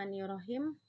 Bismillahirrahmanirrahim.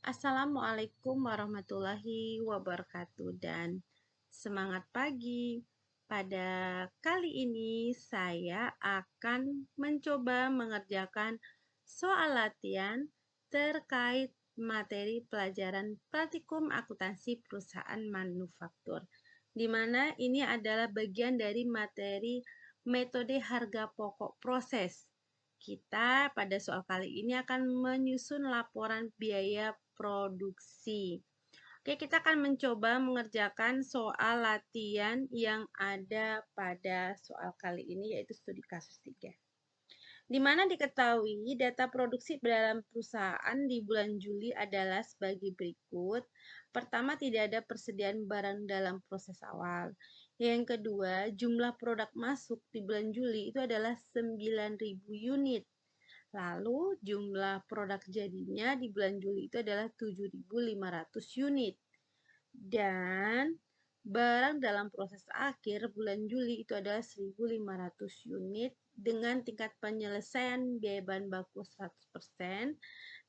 Assalamualaikum warahmatullahi wabarakatuh dan semangat pagi. Pada kali ini saya akan mencoba mengerjakan soal latihan terkait materi pelajaran praktikum akuntansi perusahaan manufaktur, di mana ini adalah bagian dari materi metode harga pokok proses. Kita pada soal kali ini akan menyusun laporan biaya produksi. Oke, kita akan mencoba mengerjakan soal latihan yang ada pada soal kali ini, yaitu studi kasus 3. Di mana diketahui data produksi dalam perusahaan di bulan Juli adalah sebagai berikut. Pertama, tidak ada persediaan barang dalam proses awal. Yang kedua, jumlah produk masuk di bulan Juli itu adalah 9.000 unit. Lalu jumlah produk jadinya di bulan Juli itu adalah 7.500 unit. Dan barang dalam proses akhir bulan Juli itu adalah 1.500 unit dengan tingkat penyelesaian biaya bahan baku 100%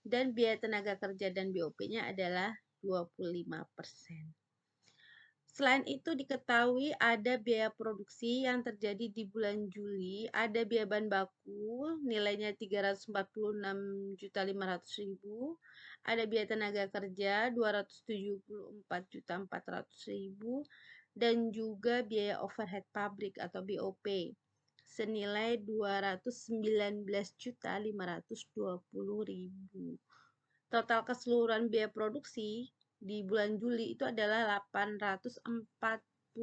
dan biaya tenaga kerja dan BOP-nya adalah 25%. Selain itu diketahui ada biaya produksi yang terjadi di bulan Juli, ada biaya bahan baku nilainya 346.500.000, ada biaya tenaga kerja 274.400.000 dan juga biaya overhead pabrik atau BOP senilai 219.520.000. Total keseluruhan biaya produksi di bulan Juli itu adalah 840.420.000.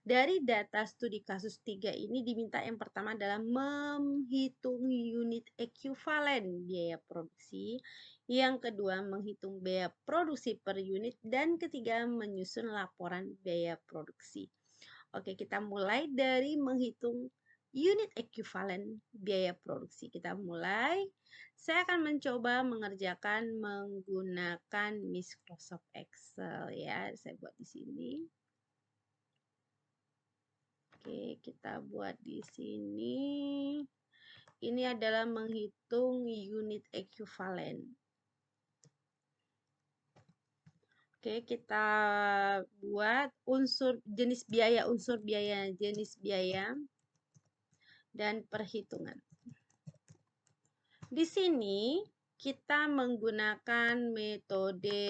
Dari data studi kasus 3 ini diminta yang pertama adalah menghitung unit ekuivalen biaya produksi, yang kedua menghitung biaya produksi per unit, dan ketiga menyusun laporan biaya produksi. Oke, kita mulai dari menghitung unit ekuivalen biaya produksi. Kita mulai. Saya akan mencoba mengerjakan menggunakan Microsoft Excel ya. Saya buat di sini. Oke, kita buat di sini. Ini adalah menghitung unit ekuivalen. Oke, kita buat jenis biaya dan perhitungan. Di sini kita menggunakan metode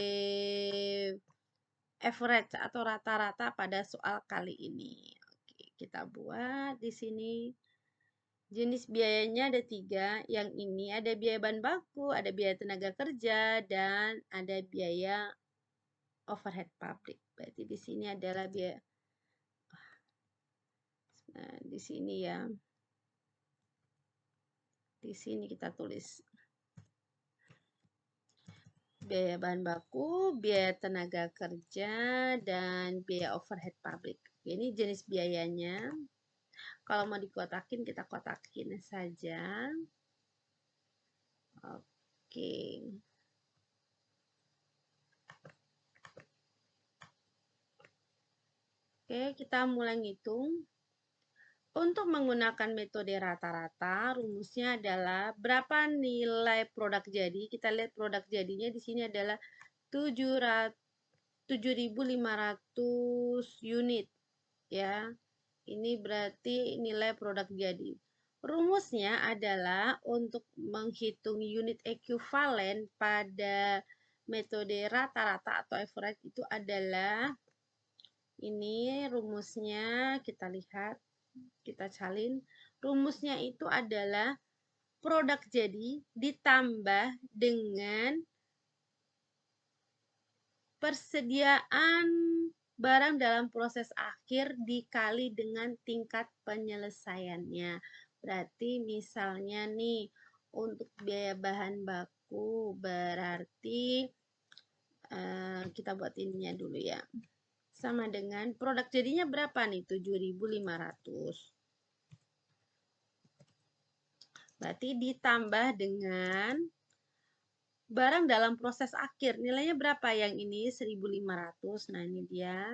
average atau rata-rata pada soal kali ini. Oke, kita buat di sini. Jenis biayanya ada 3. Yang ini ada biaya bahan baku, ada biaya tenaga kerja, dan ada biaya overhead pabrik. Berarti di sini adalah biaya. Nah, di sini ya. Di sini kita tulis biaya bahan baku, biaya tenaga kerja, dan biaya overhead pabrik. Ini jenis biayanya. Kalau mau dikotakin, kita kotakin saja. Oke. Oke, kita mulai ngitung. Untuk menggunakan metode rata-rata, rumusnya adalah berapa nilai produk jadi. Kita lihat produk jadinya di sini adalah 7.500 unit. Ya, ini berarti nilai produk jadi. Rumusnya adalah untuk menghitung unit ekuivalen pada metode rata-rata atau average itu adalah ini rumusnya, kita lihat, kita salin. Rumusnya itu adalah produk jadi ditambah dengan persediaan barang dalam proses akhir dikali dengan tingkat penyelesaiannya. Berarti misalnya nih, untuk biaya bahan baku berarti kita buat ininya dulu ya. Sama dengan produk jadinya berapa nih? 7.500. Berarti ditambah dengan barang dalam proses akhir. Nilainya berapa? Yang ini 1.500. Nah, ini dia.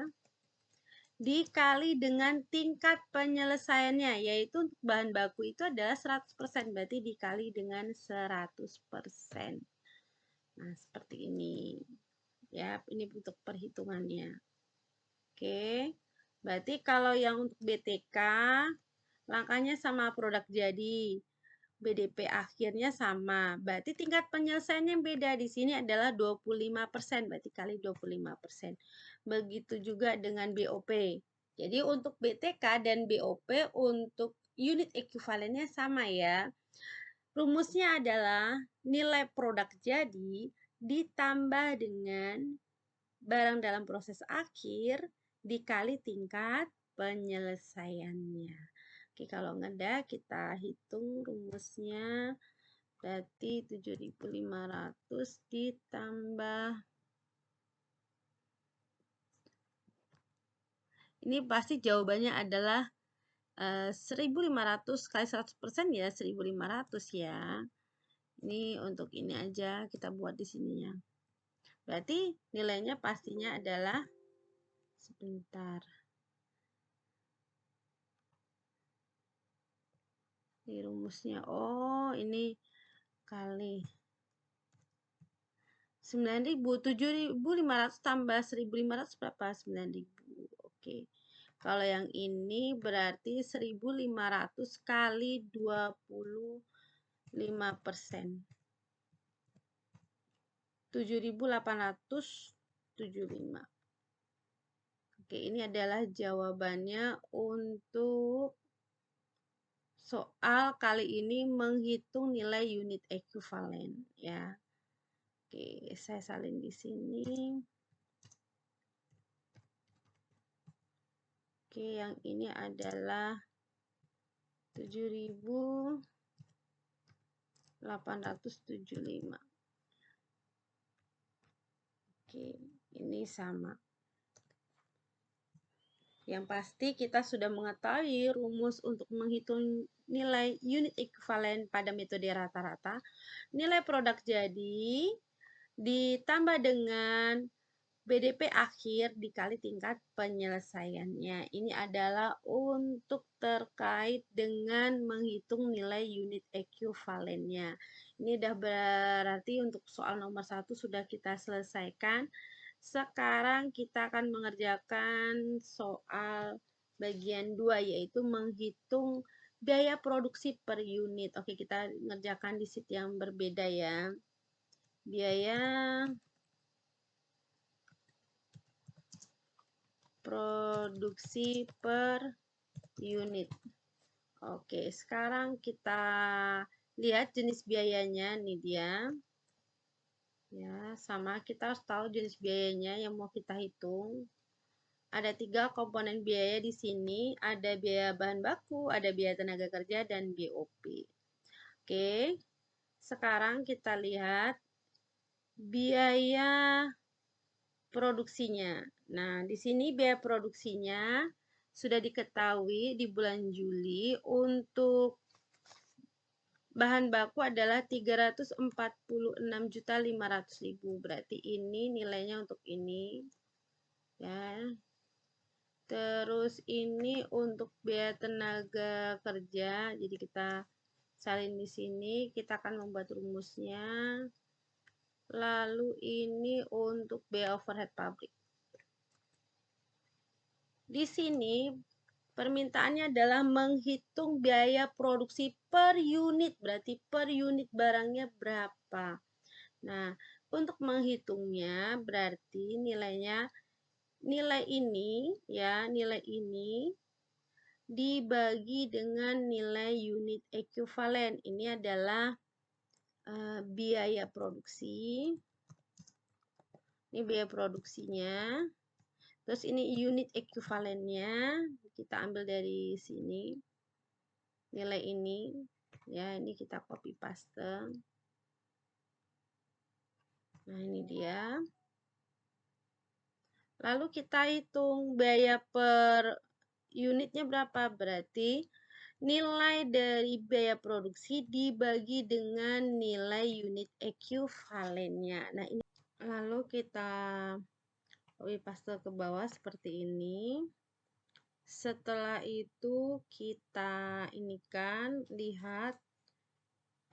dikali dengan tingkat penyelesaiannya, yaitu untuk bahan baku itu adalah 100%, berarti dikali dengan 100%. Nah, seperti ini. Ya, ini untuk perhitungannya. Oke. Berarti kalau yang untuk BTK, langkahnya sama produk jadi. BDP akhirnya sama. Berarti tingkat penyelesaiannya beda. Di sini adalah 25%, berarti kali 25%. Begitu juga dengan BOP. Jadi untuk BTK dan BOP untuk unit ekuivalennya sama ya. Rumusnya adalah nilai produk jadi ditambah dengan barang dalam proses akhir dikali tingkat penyelesaiannya. Oke, kalau nggak kita hitung rumusnya. Berarti 7.500 ditambah. Ini pasti jawabannya adalah 1.500 kali 100% ya 1.500 ya. Ini untuk ini aja kita buat di sininya. Berarti nilainya pastinya adalah sebentar. Ini rumusnya. Oh, ini kali 9.000, 7.500 tambah 1.500 berapa? 9.000. Oke. Kalau yang ini berarti 1.500 kali 25%. 7.875. Oke, ini adalah jawabannya untuk soal kali ini menghitung nilai unit ekuivalen ya. Oke, saya salin di sini. Oke, yang ini adalah 7.875. Oke, ini sama. Yang pasti kita sudah mengetahui rumus untuk menghitung nilai unit ekuivalen pada metode rata-rata. Nilai produk jadi ditambah dengan BDP akhir dikali tingkat penyelesaiannya. Ini adalah untuk terkait dengan menghitung nilai unit ekuivalennya. Ini udah berarti untuk soal nomor 1 sudah kita selesaikan. Sekarang kita akan mengerjakan soal bagian 2, yaitu menghitung biaya produksi per unit. Oke, kita mengerjakan di sheet yang berbeda ya. Biaya produksi per unit. Oke, sekarang kita lihat jenis biayanya. Nih dia. Ya, sama kita harus tahu jenis biayanya yang mau kita hitung. Ada 3 komponen biaya di sini. Ada biaya bahan baku, ada biaya tenaga kerja, dan BOP. Oke, sekarang kita lihat biaya produksinya. Nah, di sini biaya produksinya sudah diketahui di bulan Juli untuk bahan baku adalah 346.500.000. Berarti ini nilainya untuk ini. Ya. Terus ini untuk biaya tenaga kerja. Jadi kita salin di sini, kita akan membuat rumusnya. Lalu ini untuk biaya overhead pabrik. Di sini permintaannya adalah menghitung biaya produksi per unit, berarti per unit barangnya berapa. Nah, untuk menghitungnya berarti nilainya nilai ini ya, nilai ini dibagi dengan nilai unit ekuivalen. Ini adalah biaya produksi. Ini biaya produksinya. Terus ini unit ekuivalennya, kita ambil dari sini. Nilai ini, ya ini kita copy paste. Nah ini dia. Lalu kita hitung biaya per unitnya berapa. Berarti nilai dari biaya produksi dibagi dengan nilai unit ekuivalennya. Nah ini. Lalu kita copy paste ke bawah seperti ini. Setelah itu kita inikan, lihat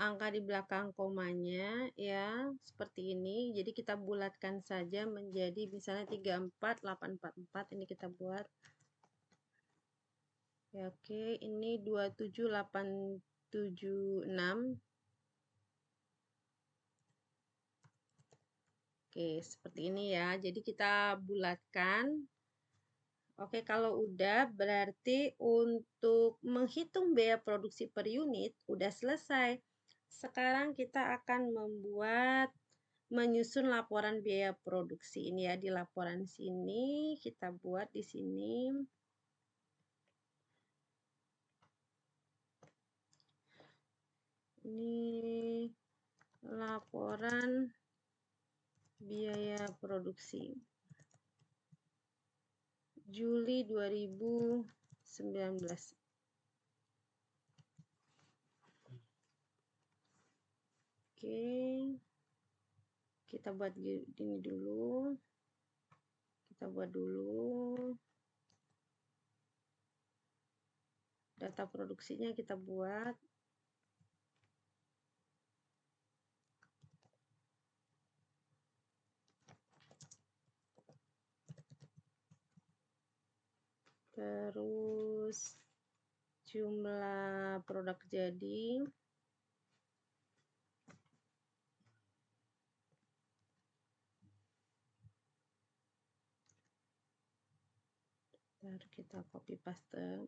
angka di belakang komanya ya, seperti ini. Jadi kita bulatkan saja menjadi misalnya 34844, ini kita buat. Ya, oke, ini 27876. Oke, seperti ini ya. Jadi kita bulatkan. Oke, kalau udah berarti untuk menghitung biaya produksi per unit udah selesai. Sekarang kita akan menyusun laporan biaya produksi ini ya. Di laporan sini kita buat di sini. Ini laporan biaya produksi Juli 2019. Oke, kita buat gini dulu. Kita buat dulu. Data produksinya kita buat. Terus jumlah produk jadi. Ntar kita copy paste.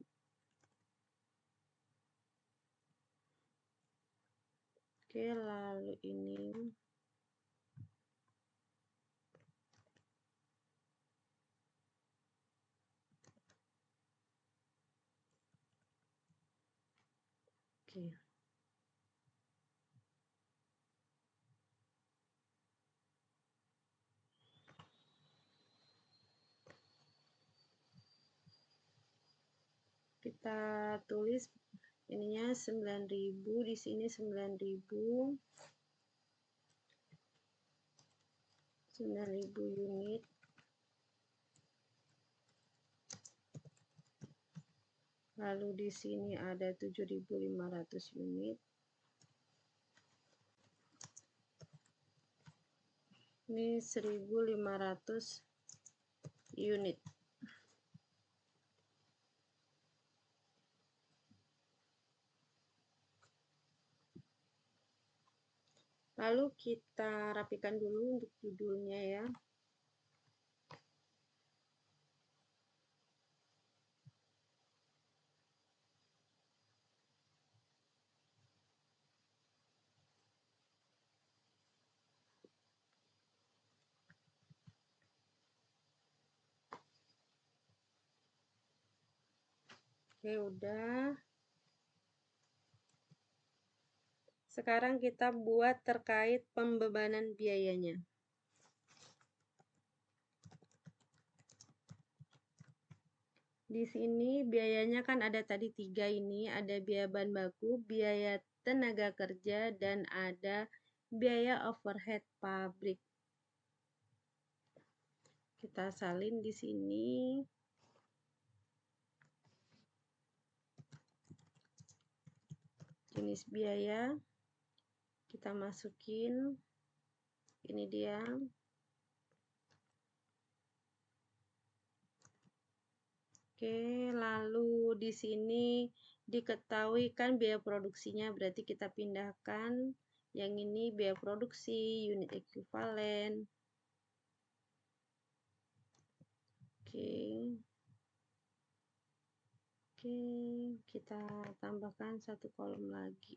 Oke, lalu ini. Oke. Kita tulis ininya 9.000, di sini 9.000. 9.000 unit. Lalu di sini ada 7.500 unit. Ini 1.500 unit. Lalu kita rapikan dulu untuk judulnya ya. Oke, udah. Sekarang kita buat terkait pembebanan biayanya. Di sini biayanya kan ada tadi 3 ini, ada biaya bahan baku, biaya tenaga kerja, dan ada biaya overhead pabrik. Kita salin di sini. Jenis biaya kita masukin. Ini dia. Oke, lalu di sini diketahui kan biaya produksinya, berarti kita pindahkan yang ini biaya produksi, unit ekuivalen. Oke. Oke, kita tambahkan satu kolom lagi.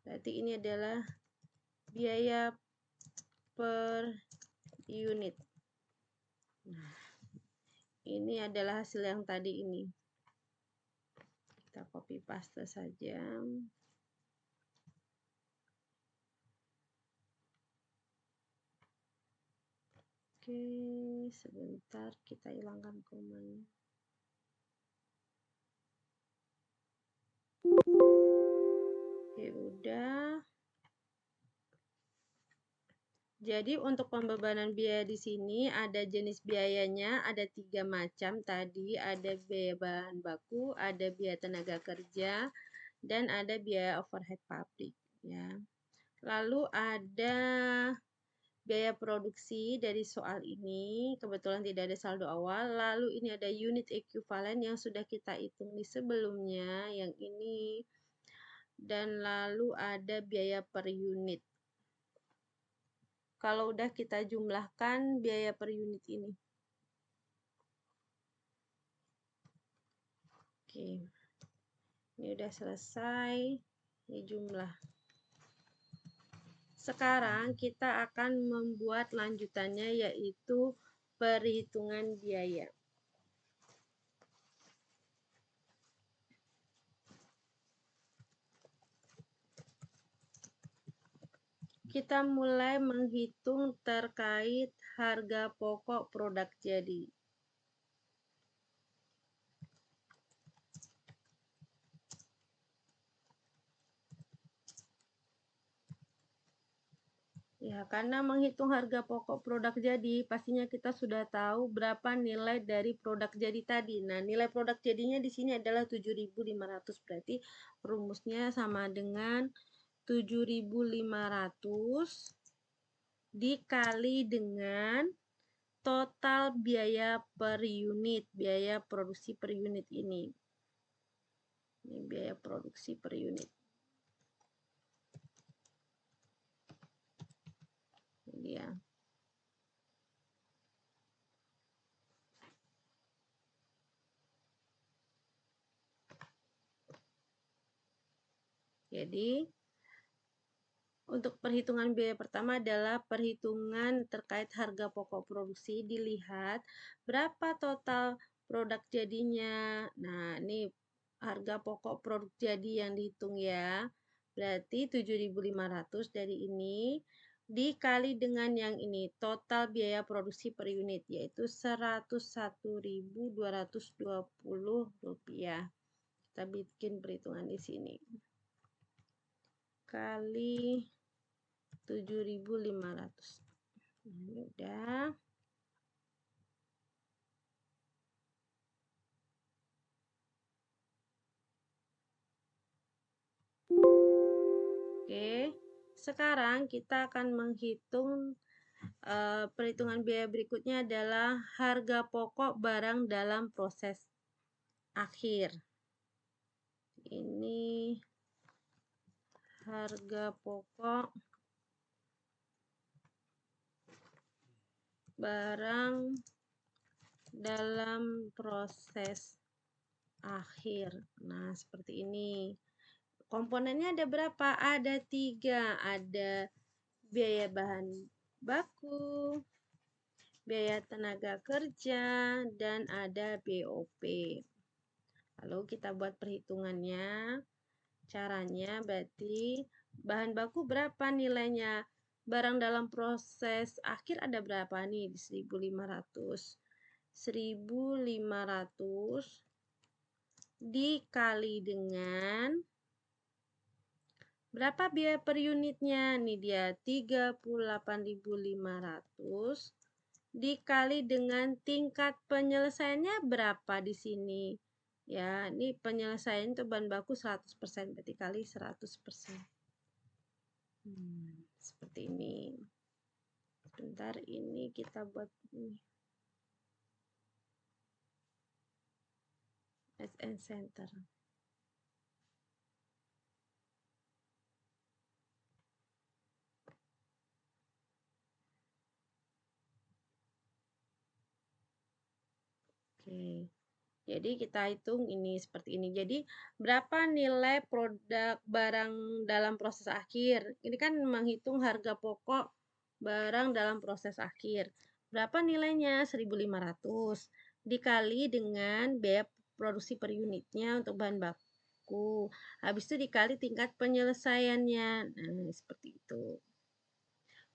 Berarti ini adalah biaya per unit. Nah, ini adalah hasil yang tadi ini. Kita copy paste saja. Oke, sebentar kita hilangkan komanya. Oke, udah. Jadi untuk pembebanan biaya di sini ada jenis biayanya, ada 3 macam tadi, ada biaya bahan baku, ada biaya tenaga kerja, dan ada biaya overhead pabrik ya. Lalu ada biaya produksi dari soal ini, kebetulan tidak ada saldo awal. Lalu ini ada unit equivalent yang sudah kita hitung di sebelumnya, yang ini. Dan lalu ada biaya per unit. Kalau udah kita jumlahkan biaya per unit ini. Oke. Ini udah selesai. Ini jumlah. Sekarang kita akan membuat lanjutannya yaitu perhitungan biaya. Kita mulai menghitung terkait harga pokok produk jadi. Ya, karena menghitung harga pokok produk jadi, pastinya kita sudah tahu berapa nilai dari produk jadi tadi. Nah, nilai produk jadinya di sini adalah 7.500, berarti rumusnya sama dengan 7.500 dikali dengan total biaya per unit, biaya produksi per unit ini. Ini biaya produksi per unit. Ini dia. Jadi, untuk perhitungan biaya pertama adalah perhitungan terkait harga pokok produksi. Dilihat berapa total produk jadinya. Nah, ini harga pokok produk jadi yang dihitung ya. Berarti 7.500 dari ini dikali dengan yang ini. Total biaya produksi per unit yaitu Rp101.220. Kita bikin perhitungan di sini. Kali 7.500. Ini udah. Oke, sekarang kita akan menghitung perhitungan biaya berikutnya adalah harga pokok barang dalam proses akhir. Ini harga pokok barang dalam proses akhir. Nah, seperti ini. Komponennya ada berapa? Ada 3. Ada biaya bahan baku, biaya tenaga kerja, dan ada BOP. Lalu kita buat perhitungannya. Caranya berarti bahan baku berapa nilainya? Barang dalam proses akhir ada berapa nih? Di 1.500. 1.500 dikali dengan berapa biaya per unitnya? Nih dia 38.500 dikali dengan tingkat penyelesaiannya berapa di sini? Ya, ini penyelesaian itu bahan baku 100%, berarti kali 100%. Seperti ini. Sebentar, ini kita buat ini. SN Center. Oke. Jadi kita hitung ini seperti ini. Jadi berapa nilai produk barang dalam proses akhir? Ini kan menghitung harga pokok barang dalam proses akhir. Berapa nilainya? 1.500 dikali dengan biaya produksi per unitnya untuk bahan baku. Habis itu dikali tingkat penyelesaiannya. Nah, seperti itu.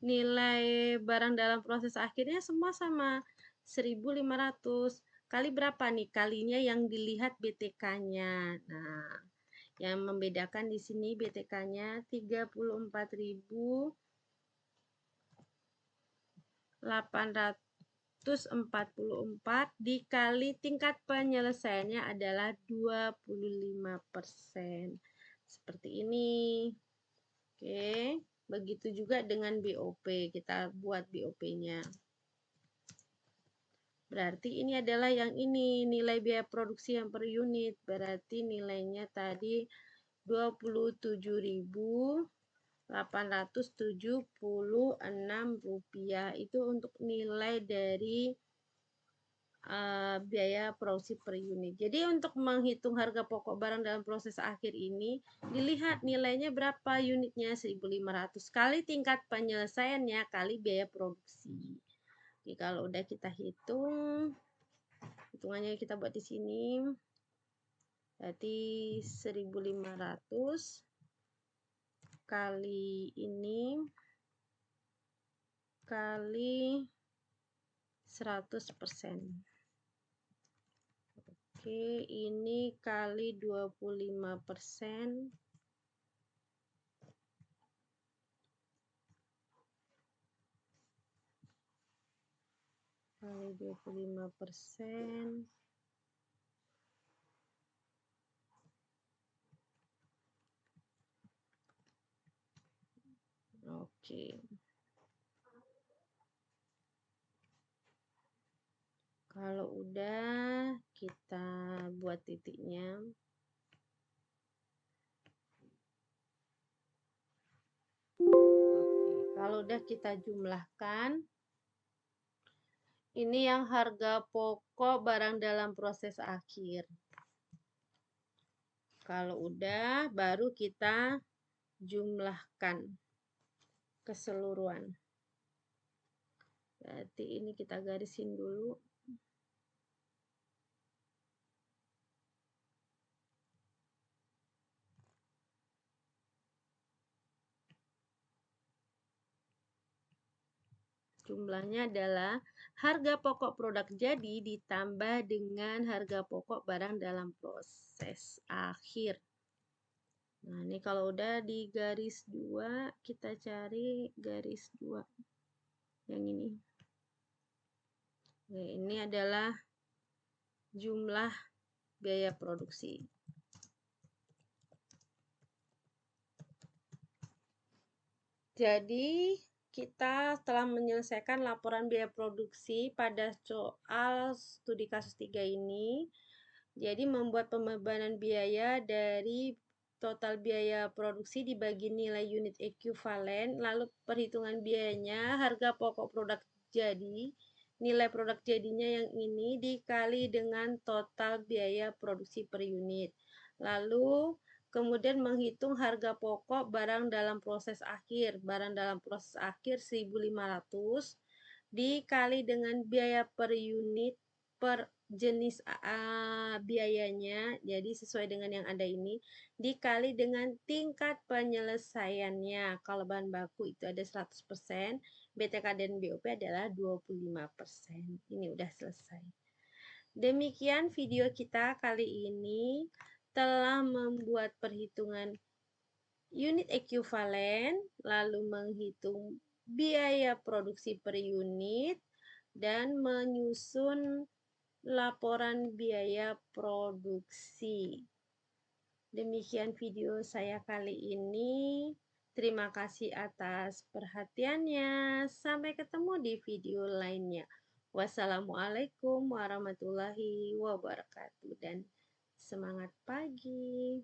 Nilai barang dalam proses akhirnya semua sama 1.500. Kali berapa nih? Kalinya yang dilihat BTK-nya. Nah, yang membedakan di sini BTK-nya 34.000 844 dikali tingkat penyelesaiannya adalah 25%. Seperti ini. Oke, begitu juga dengan BOP. Kita buat BOP-nya. Berarti ini adalah yang ini, nilai biaya produksi yang per unit. Berarti nilainya tadi Rp22.876. Itu untuk nilai dari biaya produksi per unit. Jadi untuk menghitung harga pokok barang dalam proses akhir ini, dilihat nilainya berapa unitnya, 1.500 kali tingkat penyelesaiannya kali biaya produksi. Oke, kalau udah kita hitung, hitungannya kita buat di sini. Berarti 1.500 kali ini kali 100%. Oke, ini kali 25%. Kali 25%. Oke. Kalau udah, kita buat titiknya. Oke, kalau udah kita jumlahkan, ini yang harga pokok barang dalam proses akhir. Kalau udah, baru kita jumlahkan keseluruhan. Berarti ini kita garisin dulu. Jumlahnya adalah harga pokok produk jadi ditambah dengan harga pokok barang dalam proses akhir. Nah, ini kalau udah di garis 2, kita cari garis 2. Yang ini. Oke, ini adalah jumlah biaya produksi. Jadi, kita telah menyelesaikan laporan biaya produksi pada soal studi kasus 3 ini. Jadi, membuat pembebanan biaya dari total biaya produksi dibagi nilai unit ekuivalen, lalu perhitungan biayanya, harga pokok produk jadi, nilai produk jadinya yang ini dikali dengan total biaya produksi per unit. Lalu, kemudian menghitung harga pokok barang dalam proses akhir. Barang dalam proses akhir 1.500 dikali dengan biaya per unit per jenis biayanya. Jadi sesuai dengan yang ada ini. Dikali dengan tingkat penyelesaiannya. Kalau bahan baku itu ada 100%. BTK dan BOP adalah 25%. Ini udah selesai. Demikian video kita kali ini. Telah membuat perhitungan unit ekuivalen, lalu menghitung biaya produksi per unit, dan menyusun laporan biaya produksi. Demikian video saya kali ini. Terima kasih atas perhatiannya. Sampai ketemu di video lainnya. Wassalamualaikum warahmatullahi wabarakatuh dan semangat pagi.